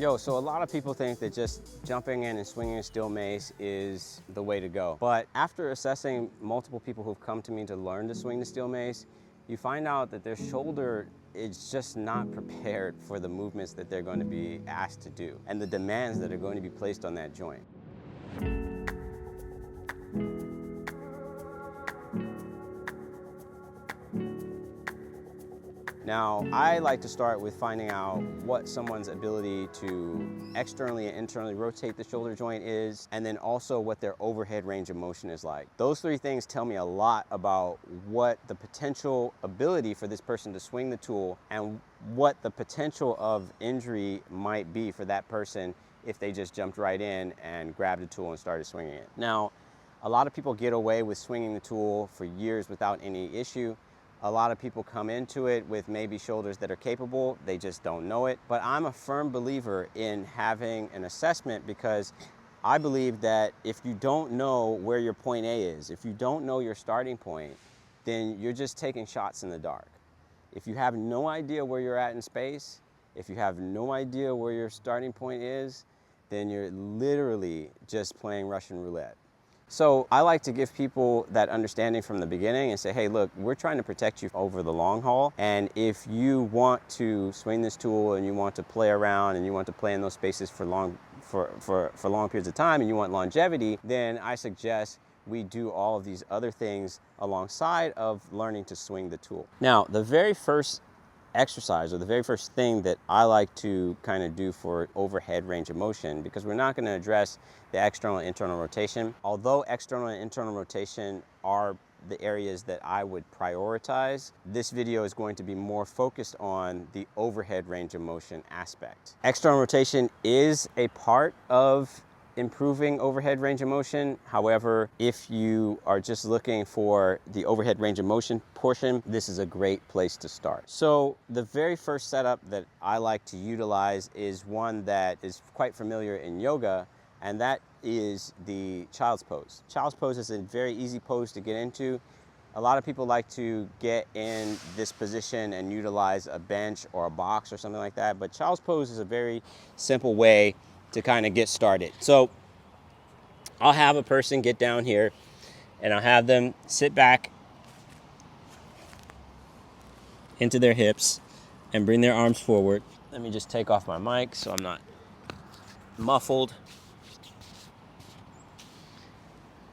Yo, so a lot of people think that just jumping in and swinging a steel mace is the way to go. But after assessing multiple people who've come to me to learn to swing the steel mace, you find out that their shoulder is just not prepared for the movements that they're going to be asked to do and the demands that are going to be placed on that joint. Now, I like to start with finding out what someone's ability to externally and internally rotate the shoulder joint is, and then also what their overhead range of motion is like. Those three things tell me a lot about what the potential ability for this person to swing the tool and what the potential of injury might be for that person if they just jumped right in and grabbed a tool and started swinging it. Now, a lot of people get away with swinging the tool for years without any issue. A lot of people come into it with maybe shoulders that are capable, they just don't know it. But I'm a firm believer in having an assessment because I believe that if you don't know where your point A is, if you don't know your starting point, then you're just taking shots in the dark. If you have no idea where you're at in space, if you have no idea where your starting point is, then you're literally just playing Russian roulette. So I like to give people that understanding from the beginning and say, hey, look, we're trying to protect you over the long haul. And if you want to swing this tool and you want to play around and you want to play in those spaces for long periods of time and you want longevity, then I suggest we do all of these other things alongside of learning to swing the tool. Now, the very first exercise or the very first thing that I like to kind of do for overhead range of motion, because we're not going to address the external and internal rotation. Although external and internal rotation are the areas that I would prioritize, this video is going to be more focused on the overhead range of motion aspect. External rotation is a part of improving overhead range of motion. However, if you are just looking for the overhead range of motion portion, this is a great place to start. So the very first setup that I like to utilize is one that is quite familiar in yoga, and that is the child's pose. Child's pose is a very easy pose to get into. A lot of people like to get in this position and utilize a bench or a box or something like that, but child's pose is a very simple way to kind of get started. So I'll have a person get down here and I'll have them sit back into their hips and bring their arms forward. Let me just take off my mic so I'm not muffled.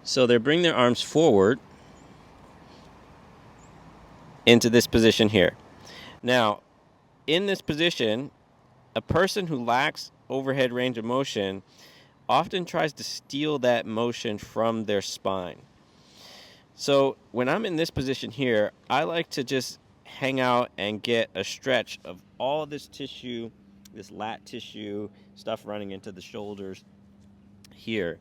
So they bring their arms forward into this position here. Now, in this position, a person who lacks overhead range of motion often tries to steal that motion from their spine. So when I'm in this position here, I like to just hang out and get a stretch of all this tissue, this lat tissue, stuff running into the shoulders here.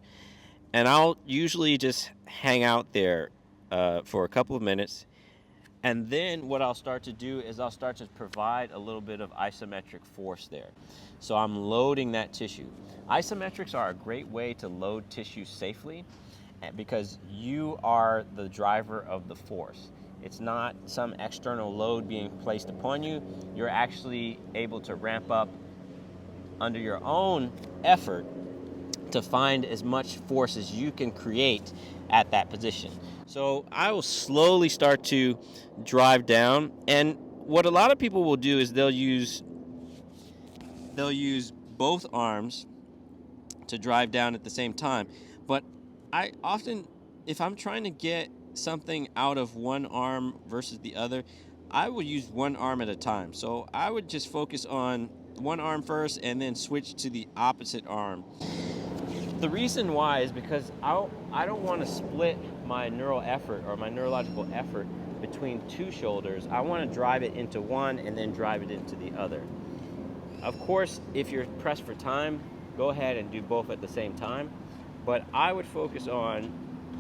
And I'll usually just hang out there for a couple of minutes. And then what I'll start to do is I'll start to provide a little bit of isometric force there. So I'm loading that tissue. Isometrics are a great way to load tissue safely because you are the driver of the force. It's not some external load being placed upon you. You're actually able to ramp up under your own effort to find as much force as you can create at that position. So I will slowly start to drive down, and what a lot of people will do is they'll use both arms to drive down at the same time. But I often, if I'm trying to get something out of one arm versus the other, I would use one arm at a time. So I would just focus on one arm first and then switch to the opposite arm. The reason why is because I don't want to split my neural effort or my neurological effort between two shoulders. I want to drive it into one and then drive it into the other. Of course, if you're pressed for time, go ahead and do both at the same time. But I would focus on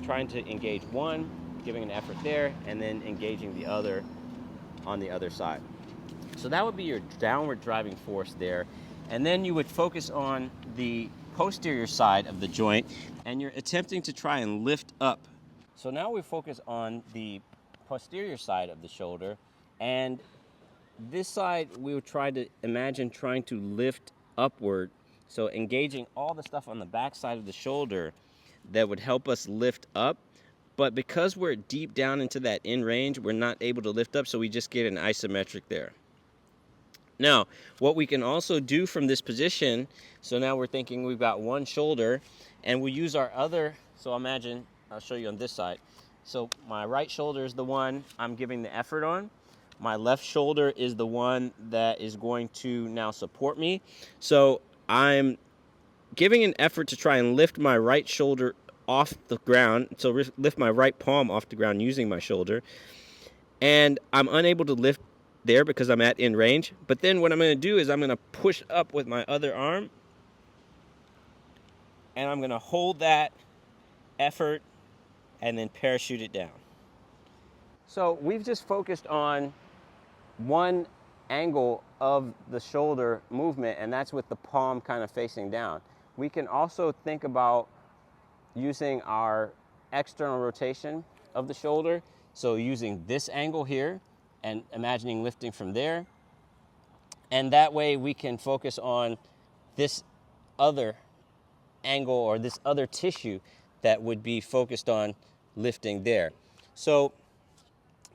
trying to engage one, giving an effort there, and then engaging the other on the other side. So that would be your downward driving force there. And then you would focus on the posterior side of the joint, and you're attempting to try and lift up. So now we focus on the posterior side of the shoulder, and this side we would try to imagine trying to lift upward. So engaging all the stuff on the back side of the shoulder that would help us lift up. But because we're deep down into that in range, we're not able to lift up, so we just get an isometric there. Now, what we can also do from this position, so now we're thinking we've got one shoulder, and we use our other, so imagine, I'll show you on this side. So my right shoulder is the one I'm giving the effort on. My left shoulder is the one that is going to now support me. So I'm giving an effort to try and lift my right shoulder off the ground, so lift my right palm off the ground using my shoulder. And I'm unable to lift there because I'm at in range. But then what I'm going to do is I'm going to push up with my other arm, and I'm going to hold that effort and then parachute it down. So we've just focused on one angle of the shoulder movement, and that's with the palm kind of facing down. We can also think about using our external rotation of the shoulder. So using this angle here and imagining lifting from there. And that way we can focus on this other angle or this other tissue that would be focused on lifting there. So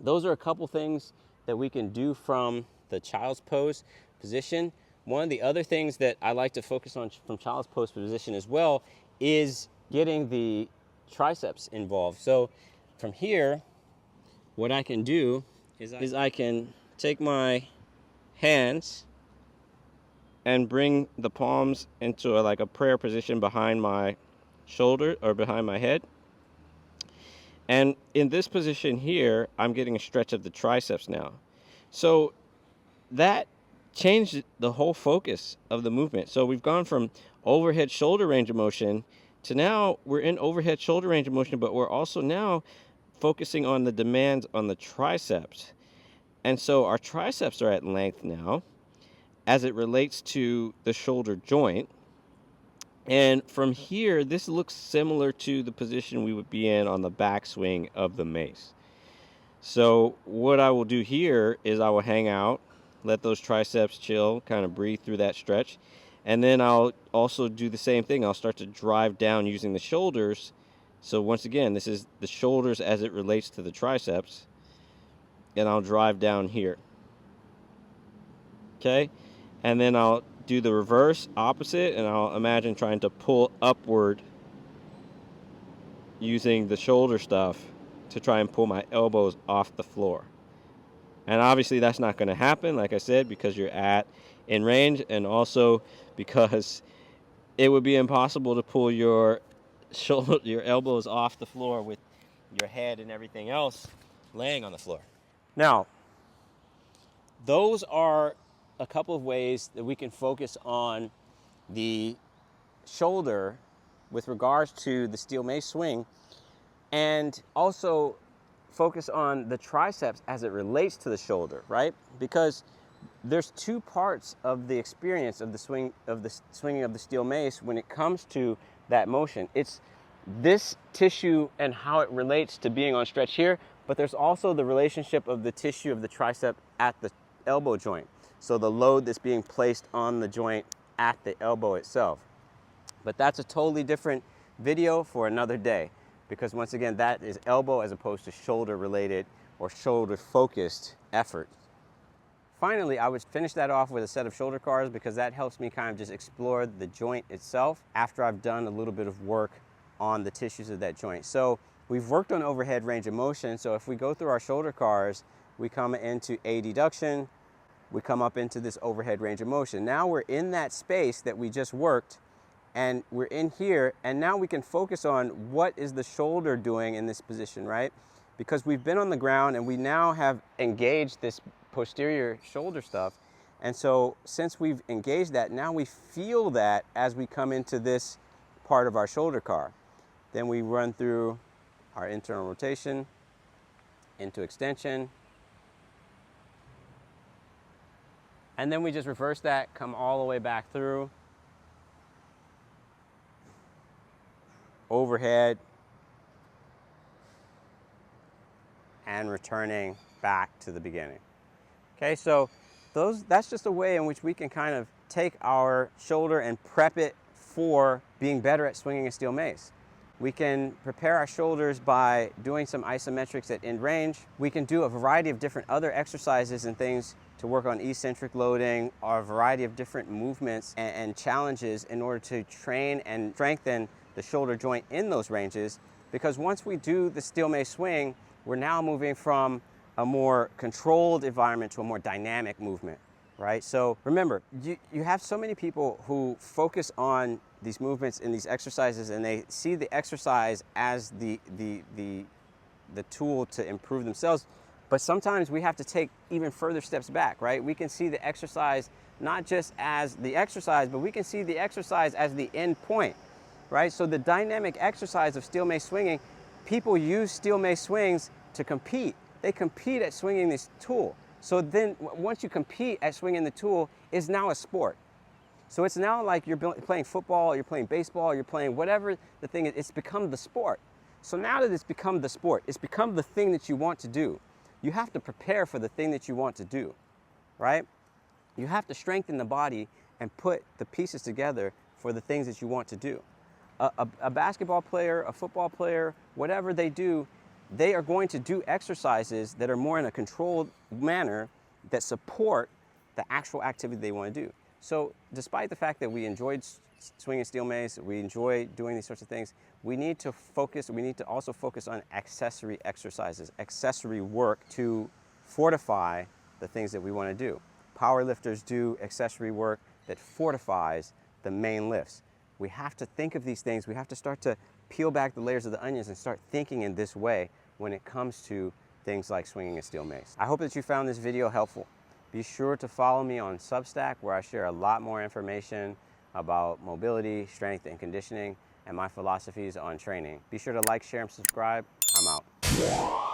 those are a couple things that we can do from the child's pose position. One of the other things that I like to focus on from child's pose position as well is getting the triceps involved. So from here, what I can do is I can take my hands and bring the palms into like a prayer position behind my shoulder or behind my head. And in this position here, I'm getting a stretch of the triceps now. So that changed the whole focus of the movement. So we've gone from overhead shoulder range of motion to now we're in overhead shoulder range of motion, but we're also now focusing on the demands on the triceps. And so our triceps are at length now as it relates to the shoulder joint. And from here, this looks similar to the position we would be in on the backswing of the mace. So what I will do here is I will hang out, let those triceps chill, kind of breathe through that stretch. And then I'll also do the same thing. I'll start to drive down using the shoulders. So once again, this is the shoulders as it relates to the triceps. And I'll drive down here. Okay? And then I'll do the reverse, opposite, and I'll imagine trying to pull upward using the shoulder stuff to try and pull my elbows off the floor. And obviously that's not going to happen, like I said, because you're at in range, and also because it would be impossible to pull your shoulder, your elbows off the floor with your head and everything else laying on the floor. Now, those are a couple of ways that we can focus on the shoulder with regards to the steel mace swing, and also focus on the triceps as it relates to the shoulder, right? Because there's two parts of the experience of the swinging of the steel mace when it comes to that motion. It's this tissue and how it relates to being on stretch here, but there's also the relationship of the tissue of the tricep at the elbow joint. So the load that's being placed on the joint at the elbow itself. But that's a totally different video for another day, because once again, that is elbow as opposed to shoulder related or shoulder focused effort. Finally, I would finish that off with a set of shoulder cars, because that helps me kind of just explore the joint itself after I've done a little bit of work on the tissues of that joint. So we've worked on overhead range of motion. So if we go through our shoulder cars, we come into adduction, we come up into this overhead range of motion. Now we're in that space that we just worked, and we're in here, and now we can focus on what is the shoulder doing in this position, right? Because we've been on the ground and we now have engaged this posterior shoulder stuff. And so since we've engaged that, now we feel that as we come into this part of our shoulder car. Then we run through our internal rotation, into extension, and then we just reverse that, come all the way back through, overhead, and returning back to the beginning. Okay, so that's just a way in which we can kind of take our shoulder and prep it for being better at swinging a steel mace. We can prepare our shoulders by doing some isometrics at end range. We can do a variety of different other exercises and things to work on eccentric loading, or a variety of different movements and challenges in order to train and strengthen the shoulder joint in those ranges. Because once we do the steel mace swing, we're now moving from a more controlled environment to a more dynamic movement, right? So remember, you have so many people who focus on these movements and these exercises, and they see the exercise as the tool to improve themselves. But sometimes we have to take even further steps back, right? We can see the exercise not just as the exercise, but we can see the exercise as the end point, right? So the dynamic exercise of steel mace swinging, people use steel mace swings to compete. They compete at swinging this tool. So then once you compete at swinging the tool, it's now a sport. So it's now like you're playing football, you're playing baseball, you're playing whatever the thing is, it's become the sport. So now that it's become the sport, it's become the thing that you want to do. You have to prepare for the thing that you want to do, right? You have to strengthen the body and put the pieces together for the things that you want to do. A basketball player, a football player, whatever they do, they are going to do exercises that are more in a controlled manner that support the actual activity they want to do. So despite the fact that we enjoyed swinging steel mace, we enjoy doing these sorts of things, we need to also focus on accessory exercises, accessory work to fortify the things that we want to do. Power lifters do accessory work that fortifies the main lifts. We have to think of these things. We have to start to peel back the layers of the onions and start thinking in this way when it comes to things like swinging a steel mace. I hope that you found this video helpful. Be sure to follow me on Substack, where I share a lot more information about mobility, strength, and conditioning, and my philosophies on training. Be sure to like, share, and subscribe. I'm out.